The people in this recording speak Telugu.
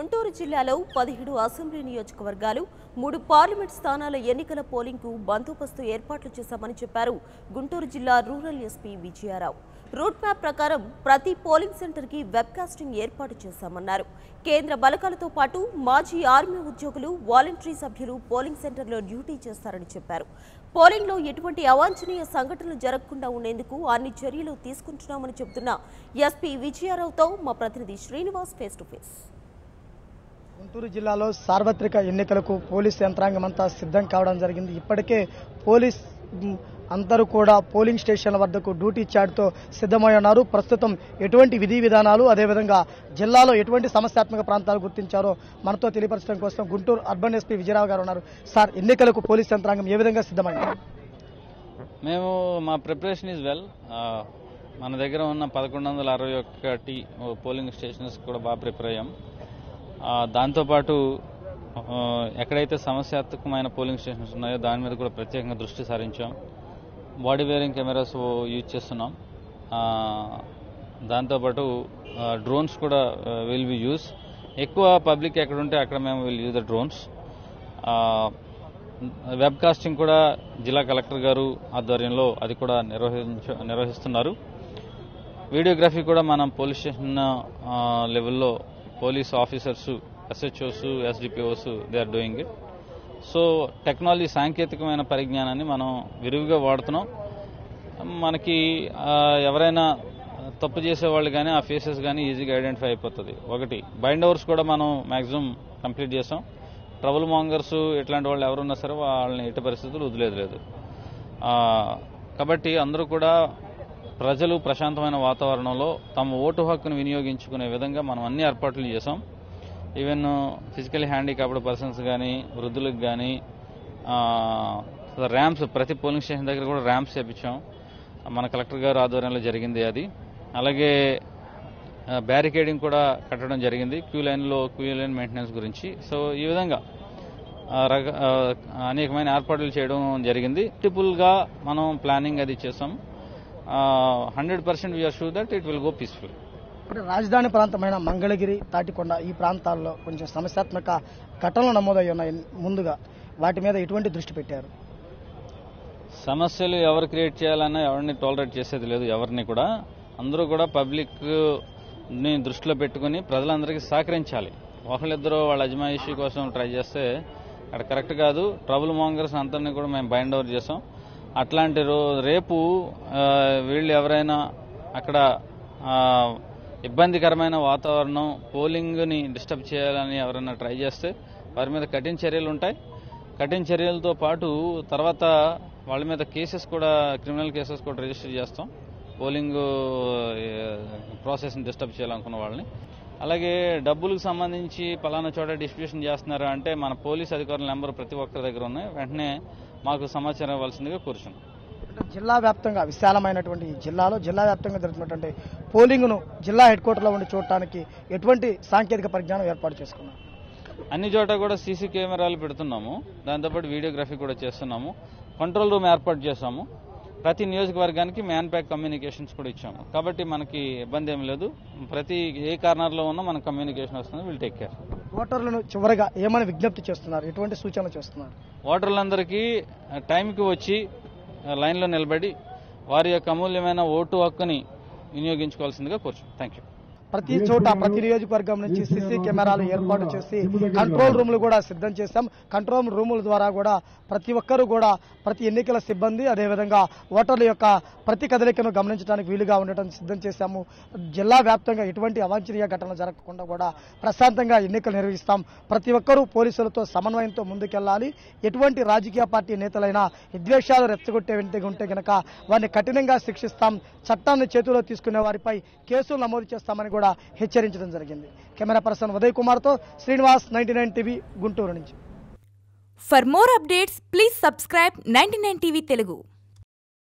గుంటూరు జిల్లాలో 17 అసెంబ్లీ నియోజకవర్గాలు 3 పార్లమెంట్ స్థానాల ఎన్నికల పోలింగ్కు బందోబస్తు ఏర్పాట్లు చేశామని చెప్పారు గుంటూరు జిల్లా rural SP Vijayarao. Route map ప్రకారం ప్రతి పోలింగ్ సెంటర్కి వెబ్కాస్టింగ్ ఏర్పాటు చేశామన్నారు. కేంద్ర బలగాలతో పాటు మాజీ ఆర్మీ ఉద్యోగులు, వాలంటరీ సభ్యులు పోలింగ్ సెంటర్లో డ్యూటీ చేస్తారని చెప్పారు. పోలింగ్లో ఎటువంటి అవాంఛనీయ సంఘటనలు జరగకుండా ఉండేందుకు అన్ని చర్యలు తీసుకుంటున్నామని చెబుతున్న ఎస్పీ విజయారావుతో మా ప్రతినిధి Srinivas face to face. Guntur జిల్లాలో సార్వత్రిక ఎన్నికలకు పోలీస్ యంత్రాంగం అంతా సిద్ధం కావడం జరిగింది. ఇప్పటికే పోలీస్ అందరూ కూడా పోలింగ్ స్టేషన్ల వద్దకు డ్యూటీ చాట్తో సిద్ధమై ఉన్నారు. ప్రస్తుతం ఎటువంటి విధి విధానాలు, అదేవిధంగా జిల్లాలో ఎటువంటి సమస్యాత్మక ప్రాంతాలు గుర్తించారో మనతో తెలియపరచడం కోసం గుంటూరు అర్బన్ ఎస్పీ విజయరావు గారు ఉన్నారు. సార్, ఎన్నికలకు పోలీస్ యంత్రాంగం ఏ విధంగా సిద్ధమైంది? మేము మా ప్రిపరేషన్ ఈజ్ వెల్. మన దగ్గర ఉన్న 1161 పోలింగ్ స్టేషన్స్ కూడా బాగా ప్రిపేర్ అయ్యాం. దాంతోపాటు ఎక్కడైతే సమస్యాత్మకమైన పోలింగ్ స్టేషన్స్ ఉన్నాయో దాని మీద కూడా ప్రత్యేకంగా దృష్టి సారించాం. బాడీ వేరింగ్ కెమెరాస్ యూజ్ చేస్తున్నాం. దాంతోపాటు డ్రోన్స్ కూడా విల్ బి యూజ్. ఎక్కువ పబ్లిక్ ఎక్కడుంటే అక్కడ మేము will use the drones. Web casting కూడా జిల్లా కలెక్టర్ గారు ఆధ్వర్యంలో అది కూడా నిర్వహిస్తున్నారు. వీడియోగ్రఫీ కూడా మనం పోలీస్ స్టేషన్ లెవెల్లో police officers, SHOs, SDPOs they are doing it. So technology, సాంకేతికమైన పరిజ్ఞానాన్ని మనం విరివిగా వాడుతున్నాం. మనకి ఎవరైనా తప్పు చేసేవాళ్ళు కానీ ఆ ఫేసెస్ కానీ ఈజీగా ఐడెంటిఫై అయిపోతుంది. ఒకటి, బైండ్ ఓవర్స్ కూడా మనం మ్యాక్సిమం కంప్లీట్ చేసాం. ట్రబుల్ మాంగర్స్ ఇట్లాంటి వాళ్ళు ఎవరున్నా సరే వాళ్ళని ఎట్టి పరిస్థితులు వదిలేదు. కాబట్టి అందరూ కూడా ప్రజలు ప్రశాంతమైన వాతావరణంలో తమ ఓటు హక్కును వినియోగించుకునే విధంగా మనం అన్ని ఏర్పాట్లు చేసాం. ఈవెన్ ఫిజికల్లీ హ్యాండిక్యాప్డ్ పర్సన్స్ కానీ, వృద్ధులకు కానీ ర్యాంప్స్ ప్రతి పోలింగ్ స్టేషన్ దగ్గర కూడా ర్యాంప్స్ చేపించాం. మన కలెక్టర్ గారు ఆధ్వర్యంలో జరిగింది అది. అలాగే బ్యారికేడింగ్ కూడా కట్టడం జరిగింది క్యూ లైన్ మెయింటెనెన్స్ గురించి. సో ఈ విధంగా అనేకమైన ఏర్పాట్లు చేయడం జరిగింది. మల్టిపుల్గా మనం ప్లానింగ్ అది చేసాం. 100% we're sure that it will go peaceful. ఇప్పుడు రాజధాని ప్రాంతమైన మంగళగిరి, తాటికొండ ఈ ప్రాంతాల్లో కొంచెం సమస్యాత్మక ఘటనలు నమోదయ్యి ఉన్నాయి. ముందుగా వాటి మీద ఎటువంటి దృష్టి పెట్టారు? సమస్యలు ఎవరు క్రియేట్ చేయాలన్నా ఎవరిని టాలరేట్ చేసేది లేదు. ఎవరిని కూడా అందరూ కూడా పబ్లిక్ని దృష్టిలో పెట్టుకుని ప్రజలందరికీ సహకరించాలి. ఒకళ్ళిద్దరూ వాళ్ళ అజమాయిషీ కోసం ట్రై చేస్తే అక్కడ కరెక్ట్ కాదు. ట్రబుల్ మాంగర్స్ అందరినీ కూడా మేము బైండ్ ఓవర్ చేసాం. అట్లాంటి రేపు వీళ్ళు ఎవరైనా అక్కడ ఇబ్బందికరమైన వాతావరణం, పోలింగ్ని డిస్టర్బ్ చేయాలని ఎవరైనా ట్రై చేస్తే వారి మీద కఠిన చర్యలు ఉంటాయి. కఠిన చర్యలతో పాటు తర్వాత వాళ్ళ మీద కేసెస్ కూడా, క్రిమినల్ కేసెస్ కూడా రిజిస్టర్ చేస్తాం. పోలింగ్ ప్రాసెస్ని డిస్టర్బ్ చేయాలనుకున్న వాళ్ళని. అలాగే డబ్బులకు సంబంధించి పలానా చోట డిస్ట్రిబ్యూషన్ చేస్తున్నారా అంటే మన పోలీస్ అధికారుల నెంబర్ ప్రతి ఒక్కరి దగ్గర ఉన్నాయి. వెంటనే మాకు సమాచారం ఇవ్వాల్సిందిగా కోరుచున్నాం. జిల్లా వ్యాప్తంగా విశాలమైనటువంటి జిల్లాలో జిల్లా వ్యాప్తంగా జరుగుతున్నటువంటి పోలింగ్ను జిల్లా హెడ్ క్వార్టర్లో ఉండి చూడటానికి ఎటువంటి సాంకేతిక పరిజ్ఞానం ఏర్పాటు చేసుకున్నాం? అన్ని చోట కూడా సీసీ కెమెరాలు పెడుతున్నాము. దాంతోపాటు వీడియోగ్రఫీ కూడా చేస్తున్నాము. కంట్రోల్ రూమ్ ఏర్పాటు చేశాము. ప్రతి నియోజకవర్గానికి మ్యాన్ ప్యాక్ కమ్యూనికేషన్స్ కూడా ఇచ్చాము. కాబట్టి మనకి ఇబ్బంది ఏం లేదు. ప్రతి ఏ కార్నర్లో ఉన్నా మనకు కమ్యూనికేషన్ వస్తుంది. Will take care. ఓటర్లను చివరిగా ఏమైనా విజ్ఞప్తి చేస్తున్నారు? ఎటువంటి సూచనలు చేస్తున్నారు? ఓటర్లందరికీ టైంకి వచ్చి లైన్లో నిలబడి వారి యొక్క అమూల్యమైన ఓటు హక్కుని వినియోగించుకోవాల్సిందిగా కోరుచున్నాం. Thank you. ప్రతి చోట, ప్రతి నియోజకవర్గం నుంచి సీసీ కెమెరాలు ఏర్పాటు చేసి కంట్రోల్ రూములు కూడా సిద్ధం చేశాం. కంట్రోల్ రూముల ద్వారా కూడా ప్రతి ఒక్కరూ కూడా, ప్రతి ఎన్నికల సిబ్బంది అదేవిధంగా ఓటర్ల యొక్క ప్రతి కదలికను గమనించడానికి వీలుగా ఉండటం సిద్ధం చేశాము. జిల్లా వ్యాప్తంగా ఎటువంటి అవాంఛనీయ ఘటనలు జరగకుండా కూడా ప్రశాంతంగా ఎన్నికలు నిర్వహిస్తాం. ప్రతి ఒక్కరూ పోలీసులతో సమన్వయంతో ముందుకెళ్లాలి. ఎటువంటి రాజకీయ పార్టీ నేతలైనా విద్వేషాలు రెచ్చగొట్టే ఉంటే గనక వారిని కఠినంగా శిక్షిస్తాం. చట్టాన్ని చేతిలో తీసుకునే వారిపై కేసులు నమోదు చేస్తామని కూడా హెచ్చరించడం జరిగింది. కెమెరా పర్సన్ ఉదయ్ కుమార్తో శ్రీనివాస్, 99 టీవీ, గుంటూరు నుంచి. For more updates, please subscribe 99 TV Telugu.